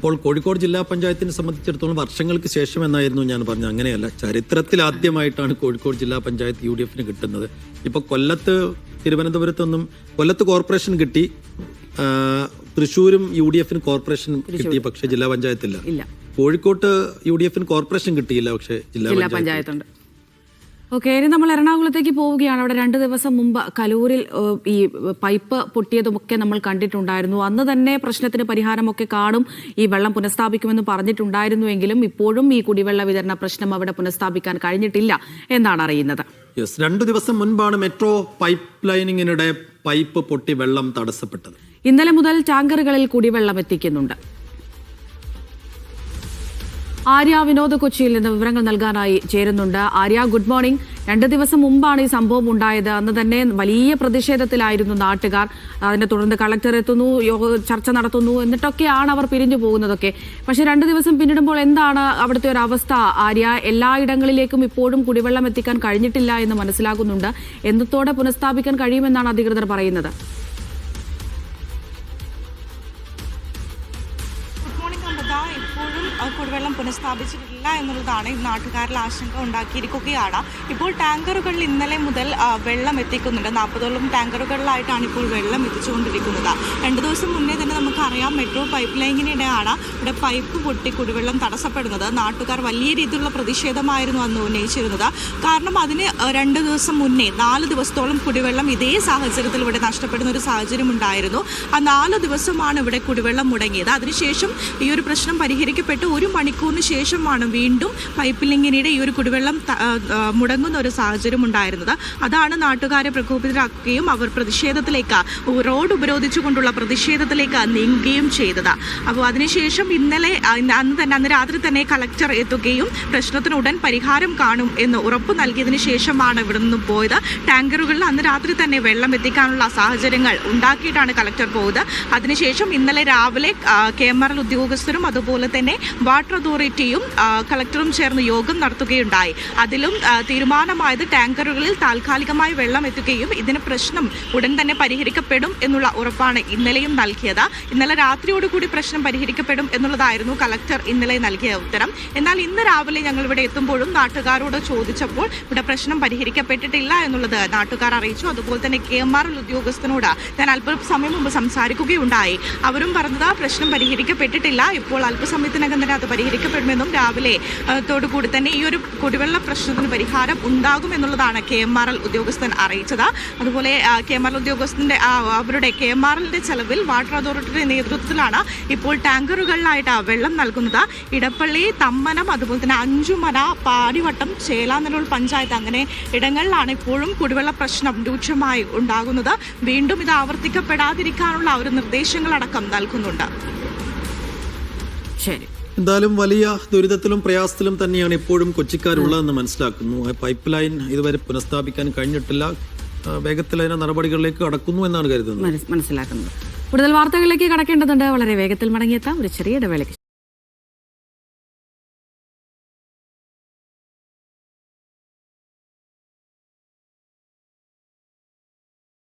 അപ്പോൾ കോഴിക്കോട് ജില്ലാ പഞ്ചായത്തിനെ സംബന്ധിച്ചിടത്തോളം വർഷങ്ങൾക്ക് ശേഷം എന്നായിരുന്നു ഞാൻ പറഞ്ഞത്. അങ്ങനെയല്ല, ചരിത്രത്തിൽ ആദ്യമായിട്ടാണ് കോഴിക്കോട് ജില്ലാ പഞ്ചായത്ത് UDFന് കിട്ടുന്നത്. ഇപ്പോൾ കൊല്ലത്ത്, തിരുവനന്തപുരത്തൊന്നും കൊല്ലത്ത് കോർപ്പറേഷൻ കിട്ടി, തൃശ്ശൂരും UDFന് കോർപ്പറേഷൻ കിട്ടി, പക്ഷെ ജില്ലാ പഞ്ചായത്തില്ല. കോഴിക്കോട്ട് UDFന് കോർപ്പറേഷൻ കിട്ടിയില്ല, പക്ഷെ ജില്ലാ പഞ്ചായത്തുണ്ട്. ഓക്കെ, ഇനി നമ്മൾ എറണാകുളത്തേക്ക് പോവുകയാണ്. അവിടെ 2 ദിവസം മുമ്പ് കലൂരിൽ ഈ പൈപ്പ് പൊട്ടിയതുമൊക്കെ നമ്മൾ കണ്ടിട്ടുണ്ടായിരുന്നു. അന്ന് തന്നെ പ്രശ്നത്തിന് പരിഹാരമൊക്കെ കാണും, ഈ വെള്ളം പുനഃസ്ഥാപിക്കുമെന്ന് പറഞ്ഞിട്ടുണ്ടായിരുന്നുവെങ്കിലും ഇപ്പോഴും ഈ കുടിവെള്ള വിതരണ പ്രശ്നം അവിടെ പുനഃസ്ഥാപിക്കാൻ കഴിഞ്ഞിട്ടില്ല എന്നാണ് അറിയുന്നത്. 2 ദിവസം മുൻപാണ് മെട്രോ പൈപ്പ് ലൈനിങ്ങിനിടെ പൈപ്പ് പൊട്ടി വെള്ളം തടസ്സപ്പെട്ടത്. ഇന്നലെ മുതൽ ടാങ്കറുകളിൽ കുടിവെള്ളം എത്തിക്കുന്നുണ്ട്. ആര്യ വിനോദ് കൊച്ചിയിൽ നിന്ന് വിവരങ്ങൾ നൽകാനായി ചേരുന്നുണ്ട്. Arya, good morning. 2 ദിവസം മുമ്പാണ് ഈ സംഭവം ഉണ്ടായത്. അന്ന് തന്നെ വലിയ പ്രതിഷേധത്തിലായിരുന്നു നാട്ടുകാർ. അതിനെ തുടർന്ന് കളക്ടർ എത്തുന്നു, ചർച്ച നടത്തുന്നു, എന്നിട്ടൊക്കെയാണ് അവർ പിരിഞ്ഞു പോകുന്നതൊക്കെ. പക്ഷെ 2 ദിവസം പിന്നിടുമ്പോൾ എന്താണ് അവിടുത്തെ ഒരു അവസ്ഥ ആര്യ? എല്ലായിടങ്ങളിലേക്കും ഇപ്പോഴും കുടിവെള്ളം എത്തിക്കാൻ കഴിഞ്ഞിട്ടില്ല എന്ന് മനസ്സിലാകുന്നുണ്ട്. എന്നത്തോടെ പുനഃസ്ഥാപിക്കാൻ കഴിയുമെന്നാണ് അധികൃതർ പറയുന്നത്. ഇപ്പോഴും കുടിവെള്ളം പുനഃസ്ഥാപിച്ചിട്ടില്ല എന്നുള്ളതാണ് നാട്ടുകാരിൽ ആശങ്ക ഉണ്ടാക്കിയിരിക്കുകയാണ്. ഇപ്പോൾ ടാങ്കറുകളിൽ ഇന്നലെ മുതൽ വെള്ളം എത്തിക്കുന്നുണ്ട്. 40ഓളം ടാങ്കറുകളിലായിട്ടാണ് ഇപ്പോൾ വെള്ളം എത്തിച്ചുകൊണ്ടിരിക്കുന്നത്. 2 ദിവസം മുന്നേ തന്നെ നമുക്കറിയാം, മെട്രോ പൈപ്പ് ലൈനിനിടെയാണ് ഇവിടെ പൈപ്പ് പൊട്ടി കുടിവെള്ളം തടസ്സപ്പെടുന്നത്. നാട്ടുകാർ വലിയ രീതിയിലുള്ള പ്രതിഷേധമായിരുന്നു അന്ന് ഉന്നയിച്ചിരുന്നത്. കാരണം അതിന് 2 ദിവസം മുന്നേ 4 ദിവസത്തോളം കുടിവെള്ളം ഇതേ സാഹചര്യത്തിൽ ഇവിടെ നഷ്ടപ്പെടുന്ന ഒരു സാഹചര്യം ഉണ്ടായിരുന്നു. ആ 4 ദിവസമാണ് ഇവിടെ കുടിവെള്ളം മുടങ്ങിയത്. അതിനുശേഷം ഈ ഒരു പ്രശ്നം പരിഹരിക്കപ്പെട്ട് 1 മണിക്കൂറിന് ശേഷമാണ് വീണ്ടും പൈപ്പ് ലൈനിനിടെ ഈ ഒരു കുടിവെള്ളം മുടങ്ങുന്ന ഒരു സാഹചര്യം ഉണ്ടായിരുന്നത്. അതാണ് നാട്ടുകാരെ പ്രകോപിതരാക്കുകയും അവർ പ്രതിഷേധത്തിലേക്ക്, റോഡ് ഉപരോധിച്ചുകൊണ്ടുള്ള പ്രതിഷേധത്തിലേക്ക് നീങ്ങുകയും ചെയ്തത്. അപ്പോൾ അതിനുശേഷം അന്ന് രാത്രി തന്നെ കളക്ടർ എത്തുകയും പ്രശ്നത്തിന് ഉടൻ പരിഹാരം കാണും എന്ന് ഉറപ്പ് നൽകിയതിനു ശേഷമാണ് ഇവിടെ നിന്നും പോയത്. ടാങ്കറുകളിൽ അന്ന് രാത്രി തന്നെ വെള്ളം എത്തിക്കാനുള്ള സാഹചര്യങ്ങൾ ഉണ്ടാക്കിയിട്ടാണ് കളക്ടർ പോയത്. അതിനുശേഷം ഇന്നലെ രാവിലെ KMRL ഉദ്യോഗസ്ഥരും അതുപോലെ തന്നെ വാട്ടർ അതോറിറ്റിയും കളക്ടറും ചേർന്ന് യോഗം നടത്തുകയുണ്ടായി. അതിലും തീരുമാനമായത് ടാങ്കറുകളിൽ താൽക്കാലികമായി വെള്ളം എത്തുകയും ഇതിന് പ്രശ്നം ഉടൻ തന്നെ പരിഹരിക്കപ്പെടും എന്നുള്ള ഉറപ്പാണ് ഇന്നലെയും നൽകിയത്. ഇന്നലെ രാത്രിയോടുകൂടി പ്രശ്നം പരിഹരിക്കപ്പെടും എന്നുള്ളതായിരുന്നു കളക്ടർ ഇന്നലെ നൽകിയ ഉത്തരം. എന്നാൽ ഇന്ന് രാവിലെ ഞങ്ങൾ ഇവിടെ എത്തുമ്പോഴും നാട്ടുകാരോട് ചോദിച്ചപ്പോൾ ഇവിടെ പ്രശ്നം പരിഹരിക്കപ്പെട്ടിട്ടില്ല എന്നുള്ളത് നാട്ടുകാർ അറിയിച്ചു. അതുപോലെ തന്നെ KMRL ഉദ്യോഗസ്ഥനോട് ഞാൻ അല്പസമയം മുമ്പ് സംസാരിക്കുകയുണ്ടായി. അവരും പറഞ്ഞത് പ്രശ്നം പരിഹരിക്കപ്പെട്ടിട്ടില്ല, ഇപ്പോൾ അല്പസമയത്തിനകം തന്നെ അത് പരിഹരിക്കപ്പെടുമെന്നും രാവിലെ ത്തോടുകൂടി തന്നെ ഈ ഒരു കുടിവെള്ള പ്രശ്നത്തിന് പരിഹാരം ഉണ്ടാകുമെന്നുള്ളതാണ് KMRL ഉദ്യോഗസ്ഥൻ അറിയിച്ചത്. അതുപോലെ KMRL ഉദ്യോഗസ്ഥന്റെ അവരുടെ KMRLന്റെ ചെലവിൽ വാട്ടർ അതോറിറ്റിയുടെ നേതൃത്വത്തിലാണ് ഇപ്പോൾ ടാങ്കറുകളിലായിട്ട് വെള്ളം നൽകുന്നത്. ഇടപ്പള്ളി, തമ്മനം, അതുപോലെ തന്നെ അഞ്ചുമന, പാടിവട്ടം, ചേലാനെല്ലൂർ പഞ്ചായത്ത് അങ്ങനെ ഇടങ്ങളിലാണ് ഇപ്പോഴും കുടിവെള്ള പ്രശ്നം രൂക്ഷമായി ഉണ്ടാകുന്നത്. വീണ്ടും ഇത് ആവർത്തിക്കപ്പെടാതിരിക്കാനുള്ള ഒരു നിർദ്ദേശങ്ങളടക്കം നൽകുന്നുണ്ട്. ശരി, എന്തായാലും വലിയ ദുരിതത്തിലും പ്രയാസത്തിലും തന്നെയാണ് ഇപ്പോഴും കൊച്ചിക്കാരുള്ളതെന്ന് മനസ്സിലാക്കുന്നു. പൈപ്പ് ലൈൻ ഇതുവരെ പുനഃസ്ഥാപിക്കാൻ കഴിഞ്ഞിട്ടില്ല. വേഗത്തിൽ അതിന്റെ നടപടികളിലേക്ക് കടക്കുന്നു എന്നാണ് കരുതുന്നത്, മനസ്സിലാക്കുന്നത്. കൂടുതൽ വാർത്തകളിലേക്ക് കടക്കേണ്ടതുണ്ട്. വളരെ വേഗത്തിൽ മടങ്ങിയെത്താം ഒരു ചെറിയ ഇടവേളയ്ക്ക്.